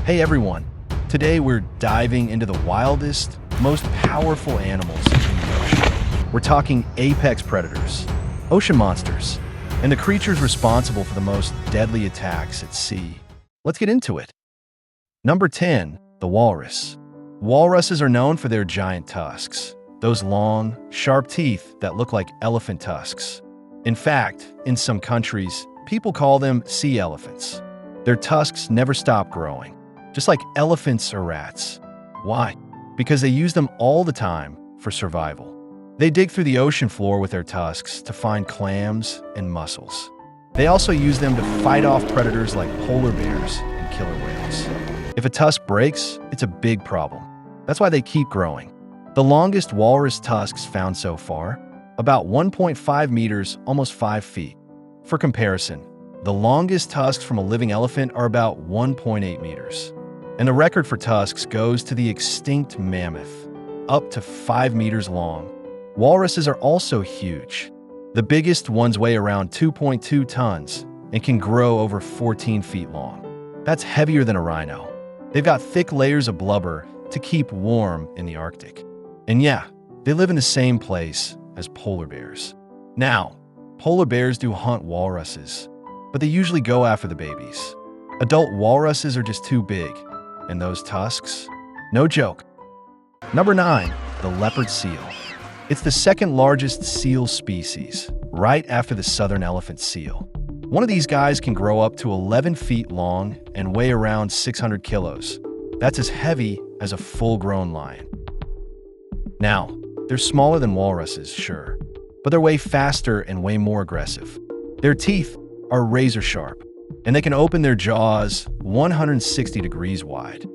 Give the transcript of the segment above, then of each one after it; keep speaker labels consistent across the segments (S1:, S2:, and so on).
S1: Hey everyone, today we're diving into the wildest, most powerful animals in the ocean. We're talking apex predators, ocean monsters, and the creatures responsible for the most deadly attacks at sea. Let's get into it. Number 10, the walrus. Walruses are known for their giant tusks, those long, sharp teeth that look like elephant tusks. In fact, in some countries, people call them sea elephants. Their tusks never stop growing, just like elephants or rats. Why? Because they use them all the time for survival. They dig through the ocean floor with their tusks to find clams and mussels. They also use them to fight off predators like polar bears and killer whales. If a tusk breaks, it's a big problem. That's why they keep growing. The longest walrus tusks found so far, about 1.5 meters, almost 5 feet. For comparison, the longest tusks from a living elephant are about 1.8 meters. And the record for tusks goes to the extinct mammoth, up to 5 meters long. Walruses are also huge. The biggest ones weigh around 2.2 tons and can grow over 14 feet long. That's heavier than a rhino. They've got thick layers of blubber to keep warm in the Arctic. And yeah, they live in the same place as polar bears. Now, polar bears do hunt walruses, but they usually go after the babies. Adult walruses are just too big, and those tusks? No joke. Number 9, the leopard seal. It's the second largest seal species, right after the southern elephant seal. One of these guys can grow up to 11 feet long and weigh around 600 kilos. That's as heavy as a full-grown lion. Now, they're smaller than walruses, sure, but they're way faster and way more aggressive. Their teeth are razor sharp, and they can open their jaws 160 degrees wide.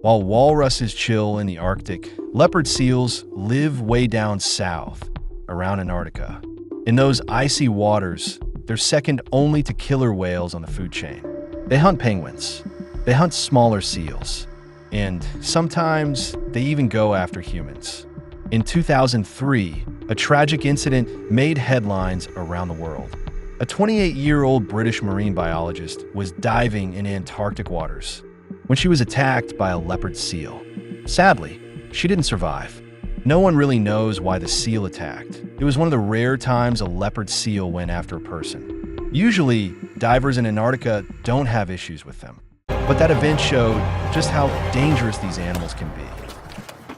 S1: While walruses chill in the Arctic, leopard seals live way down south, around Antarctica. In those icy waters, they're second only to killer whales on the food chain. They hunt penguins, they hunt smaller seals, and sometimes they even go after humans. In 2003, a tragic incident made headlines around the world. A 28-year-old British marine biologist was diving in Antarctic waters when she was attacked by a leopard seal. Sadly, she didn't survive. No one really knows why the seal attacked. It was one of the rare times a leopard seal went after a person. Usually, divers in Antarctica don't have issues with them. But that event showed just how dangerous these animals can be.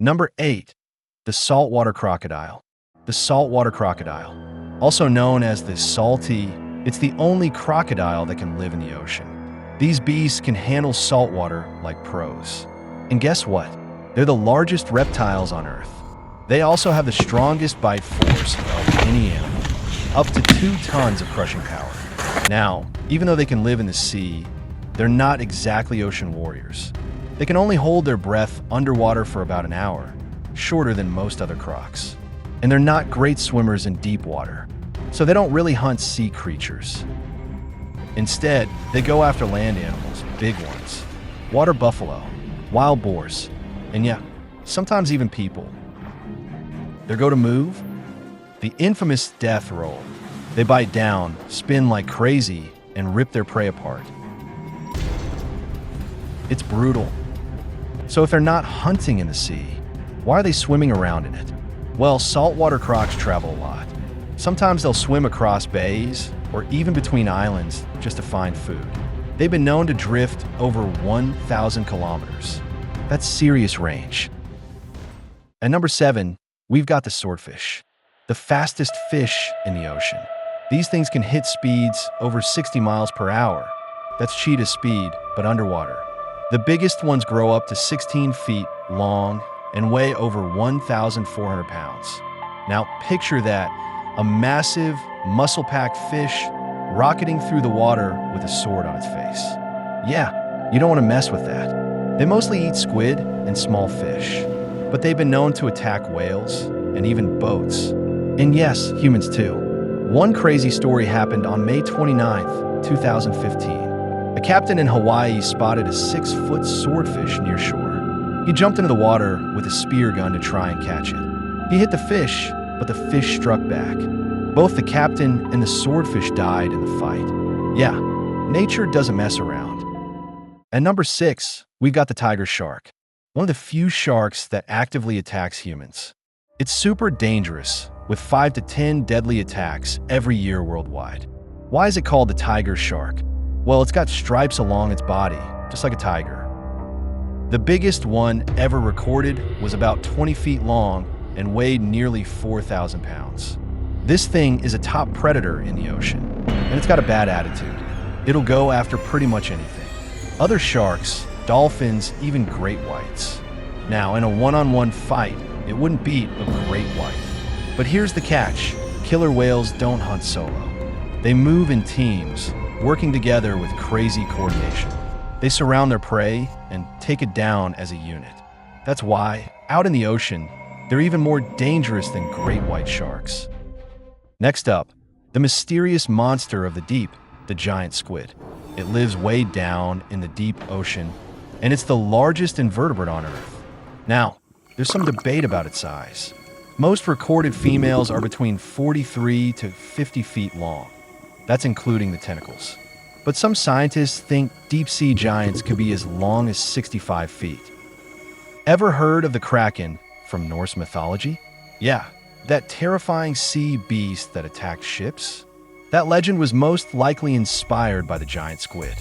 S1: Number 8, the saltwater crocodile. The saltwater crocodile, also known as the salty, it's the only crocodile that can live in the ocean. These beasts can handle saltwater like pros. And guess what? They're the largest reptiles on Earth. They also have the strongest bite force of any animal, up to 2 tons of crushing power. Now, even though they can live in the sea, they're not exactly ocean warriors. They can only hold their breath underwater for about an hour, shorter than most other crocs. And they're not great swimmers in deep water, so they don't really hunt sea creatures. Instead, they go after land animals, big ones, water buffalo, wild boars, and yeah, sometimes even people. Their go-to move? The infamous death roll. They bite down, spin like crazy, and rip their prey apart. It's brutal. So if they're not hunting in the sea, why are they swimming around in it? Well, saltwater crocs travel a lot. Sometimes they'll swim across bays or even between islands just to find food. They've been known to drift over 1,000 kilometers. That's serious range. At number 7, we've got the swordfish, the fastest fish in the ocean. These things can hit speeds over 60 miles per hour. That's cheetah speed, but underwater. The biggest ones grow up to 16 feet long and weigh over 1,400 pounds. Now picture that, a massive, muscle-packed fish rocketing through the water with a sword on its face. Yeah, you don't want to mess with that. They mostly eat squid and small fish, but they've been known to attack whales and even boats. And yes, humans too. One crazy story happened on May 29th, 2015. A captain in Hawaii spotted a 6-foot swordfish near shore. He jumped into the water with a spear gun to try and catch it. He hit the fish, but the fish struck back. Both the captain and the swordfish died in the fight. Yeah, nature doesn't mess around. At number 6, we've got the tiger shark, one of the few sharks that actively attacks humans. It's super dangerous, with 5 to 10 deadly attacks every year worldwide. Why is it called the tiger shark? Well, it's got stripes along its body, just like a tiger. The biggest one ever recorded was about 20 feet long and weighed nearly 4,000 pounds. This thing is a top predator in the ocean, and it's got a bad attitude. It'll go after pretty much anything. Other sharks, dolphins, even great whites. Now, in a one-on-one fight, it wouldn't beat a great white. But here's the catch. Killer whales don't hunt solo. They move in teams, working together with crazy coordination. They surround their prey and take it down as a unit. That's why, out in the ocean, they're even more dangerous than great white sharks. Next up, the mysterious monster of the deep, the giant squid. It lives way down in the deep ocean, and it's the largest invertebrate on Earth. Now, there's some debate about its size. Most recorded females are between 43 to 50 feet long. That's including the tentacles. But some scientists think deep-sea giants could be as long as 65 feet. Ever heard of the Kraken from Norse mythology? Yeah, that terrifying sea beast that attacked ships? That legend was most likely inspired by the giant squid.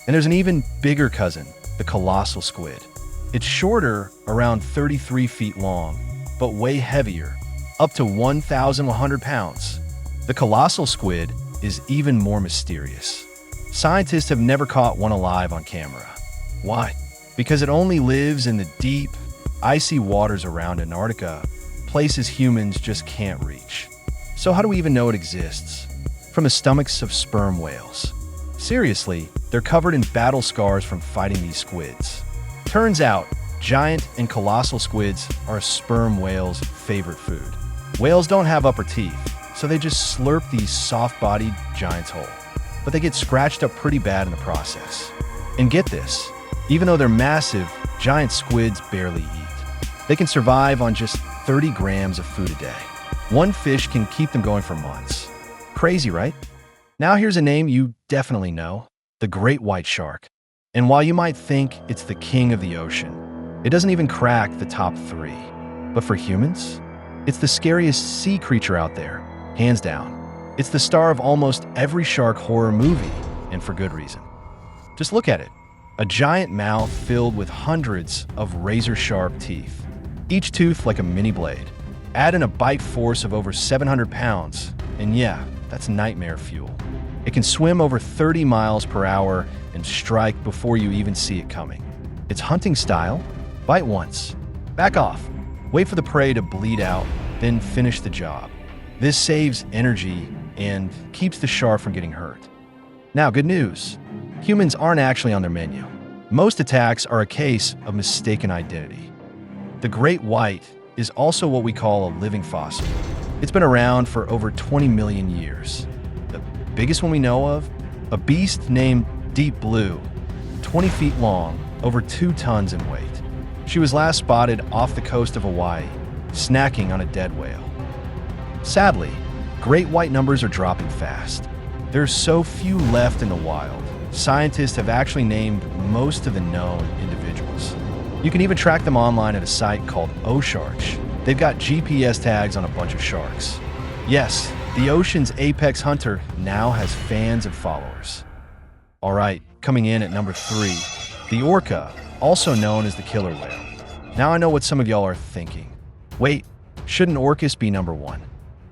S1: And there's an even bigger cousin, the colossal squid. It's shorter, around 33 feet long, but way heavier, up to 1,100 pounds. The colossal squid is even more mysterious. Scientists have never caught one alive on camera. Why? Because it only lives in the deep, icy waters around Antarctica, places humans just can't reach. So how do we even know it exists? From the stomachs of sperm whales. Seriously, they're covered in battle scars from fighting these squids. Turns out, giant and colossal squids are a sperm whale's favorite food. Whales don't have upper teeth, so they just slurp these soft-bodied giants whole. But they get scratched up pretty bad in the process. And get this, even though they're massive, giant squids barely eat. They can survive on just 30 grams of food a day. One fish can keep them going for months. Crazy, right? Now here's a name you definitely know, the great white shark. And while you might think it's the king of the ocean, it doesn't even crack the top 3. But for humans, it's the scariest sea creature out there, hands down. It's the star of almost every shark horror movie, and for good reason. Just look at it. A giant mouth filled with hundreds of razor-sharp teeth, each tooth like a mini blade. Add in a bite force of over 700 pounds, and yeah, that's nightmare fuel. It can swim over 30 miles per hour and strike before you even see it coming. Its hunting style? Bite once, back off, wait for the prey to bleed out, then finish the job. This saves energy and keeps the shark from getting hurt. Now, good news. Humans aren't actually on their menu. Most attacks are a case of mistaken identity. The great white is also what we call a living fossil. It's been around for over 20 million years. The biggest one we know of? A beast named Deep Blue, 20 feet long, over 2 tons in weight. She was last spotted off the coast of Hawaii, snacking on a dead whale. Sadly, great white numbers are dropping fast. There's so few left in the wild. Scientists have actually named most of the known individuals. You can even track them online at a site called Osharks. They've got GPS tags on a bunch of sharks. Yes, the ocean's apex hunter now has fans and followers. All right, coming in at number 3, the orca, also known as the killer whale. Now I know what some of y'all are thinking. Wait, shouldn't orcas be number 1?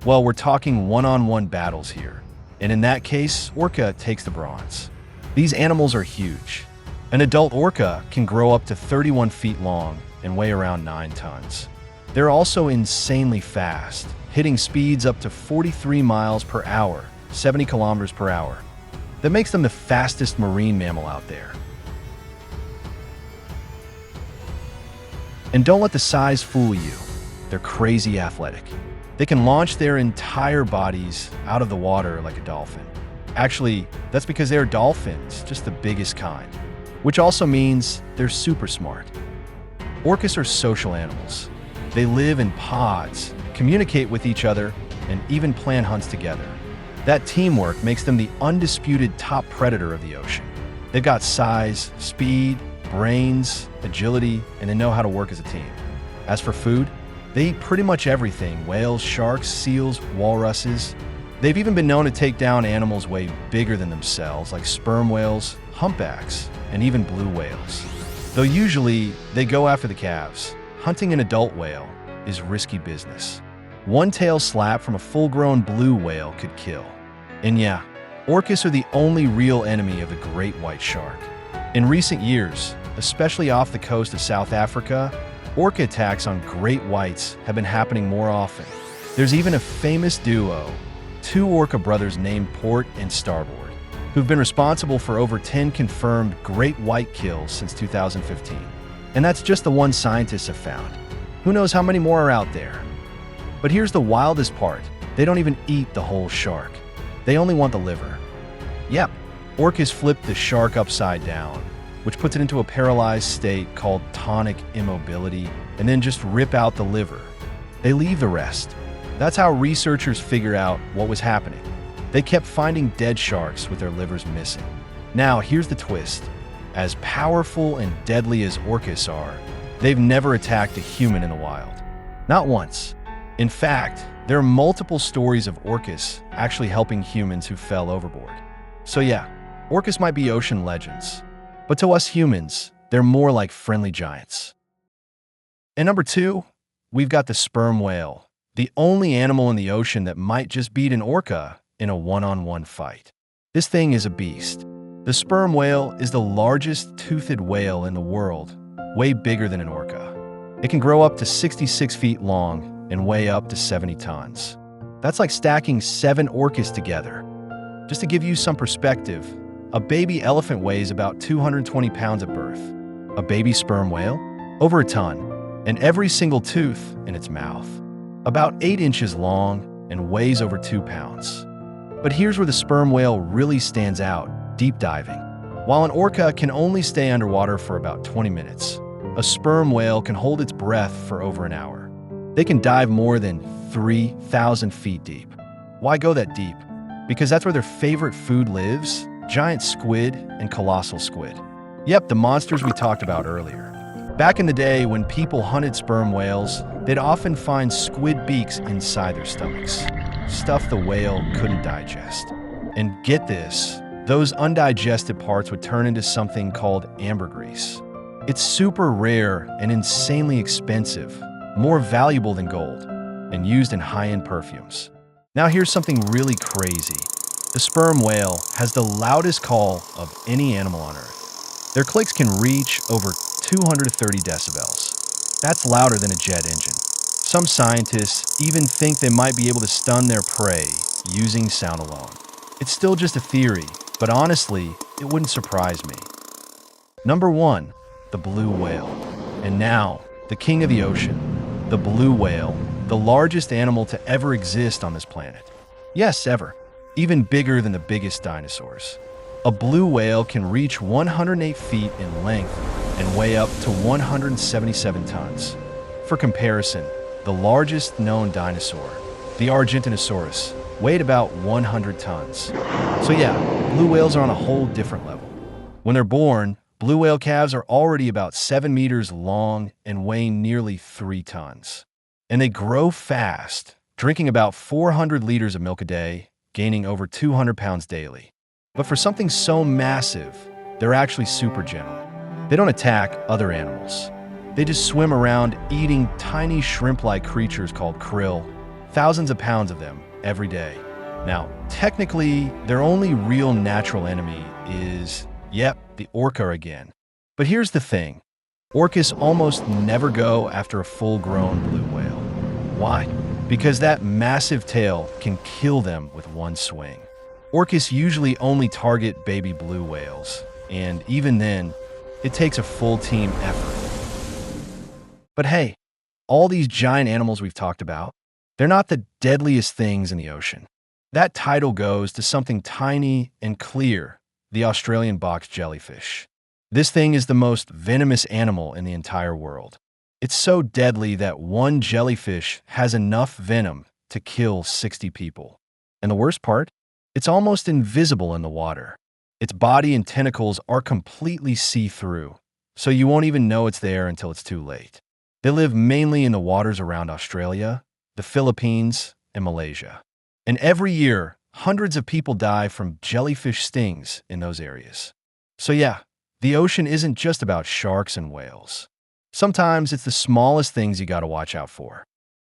S1: Well, we're talking one-on-one battles here. And in that case, orca takes the bronze. These animals are huge. An adult orca can grow up to 31 feet long and weigh around 9 tons. They're also insanely fast, hitting speeds up to 43 miles per hour, 70 kilometers per hour. That makes them the fastest marine mammal out there. And don't let the size fool you. They're crazy athletic. They can launch their entire bodies out of the water like a dolphin. Actually, that's because they're dolphins, just the biggest kind, which also means they're super smart. Orcas are social animals. They live in pods, communicate with each other, and even plan hunts together. That teamwork makes them the undisputed top predator of the ocean. They've got size, speed, brains, agility, and they know how to work as a team. As for food, they eat pretty much everything: whales, sharks, seals, walruses. They've even been known to take down animals way bigger than themselves, like sperm whales, humpbacks, and even blue whales. Though usually they go after the calves. Hunting an adult whale is risky business. One tail slap from a full-grown blue whale could kill. And yeah, orcas are the only real enemy of the great white shark. In recent years, especially off the coast of South Africa, orca attacks on great whites have been happening more often. There's even a famous duo, two orca brothers named Port and Starboard, who've been responsible for over 10 confirmed great white kills since 2015. And that's just the one scientists have found. Who knows how many more are out there? But here's the wildest part. They don't even eat the whole shark. They only want the liver. Yep, orcas flip the shark upside down, which puts it into a paralyzed state called tonic immobility, and then just rip out the liver. They leave the rest. That's how researchers figure out what was happening. They kept finding dead sharks with their livers missing. Now, here's the twist. As powerful and deadly as orcas are, they've never attacked a human in the wild. Not once. In fact, there are multiple stories of orcas actually helping humans who fell overboard. So yeah, orcas might be ocean legends, but to us humans, they're more like friendly giants. And number 2, we've got the sperm whale, the only animal in the ocean that might just beat an orca in a one-on-one fight. This thing is a beast. The sperm whale is the largest toothed whale in the world, way bigger than an orca. It can grow up to 66 feet long and weigh up to 70 tons. That's like stacking 7 orcas together. Just to give you some perspective, a baby elephant weighs about 220 pounds at birth. A baby sperm whale? Over a ton, and every single tooth in its mouth. About 8 inches long and weighs over 2 pounds. But here's where the sperm whale really stands out: deep diving. While an orca can only stay underwater for about 20 minutes, a sperm whale can hold its breath for over an hour. They can dive more than 3,000 feet deep. Why go that deep? Because that's where their favorite food lives: giant squid and colossal squid. Yep, the monsters we talked about earlier. Back in the day, when people hunted sperm whales, they'd often find squid beaks inside their stomachs, stuff the whale couldn't digest. And get this, those undigested parts would turn into something called ambergris. It's super rare and insanely expensive, more valuable than gold, and used in high-end perfumes. Now here's something really crazy. The sperm whale has the loudest call of any animal on Earth. Their clicks can reach over 230 decibels. That's louder than a jet engine. Some scientists even think they might be able to stun their prey using sound alone. It's still just a theory, but honestly, it wouldn't surprise me. Number 1, the blue whale. And now, the king of the ocean, the blue whale, the largest animal to ever exist on this planet. Yes, ever. Even bigger than the biggest dinosaurs. A blue whale can reach 108 feet in length and weigh up to 177 tons. For comparison, the largest known dinosaur, the Argentinosaurus, weighed about 100 tons. So yeah, blue whales are on a whole different level. When they're born, blue whale calves are already about 7 meters long and weighing nearly 3 tons. And they grow fast, drinking about 400 liters of milk a day, gaining over 200 pounds daily. But for something so massive, they're actually super gentle. They don't attack other animals. They just swim around eating tiny shrimp-like creatures called krill, thousands of pounds of them every day. Now, technically, their only real natural enemy is, yep, the orca again. But here's the thing. Orcas almost never go after a full-grown blue whale. Why? Because that massive tail can kill them with one swing. Orcas usually only target baby blue whales, and even then, it takes a full team effort. But hey, all these giant animals we've talked about, they're not the deadliest things in the ocean. That title goes to something tiny and clear: the Australian box jellyfish. This thing is the most venomous animal in the entire world. It's so deadly that one jellyfish has enough venom to kill 60 people. And the worst part? It's almost invisible in the water. Its body and tentacles are completely see-through, so you won't even know it's there until it's too late. They live mainly in the waters around Australia, the Philippines, and Malaysia. And every year, hundreds of people die from jellyfish stings in those areas. So yeah, the ocean isn't just about sharks and whales. Sometimes it's the smallest things you gotta watch out for.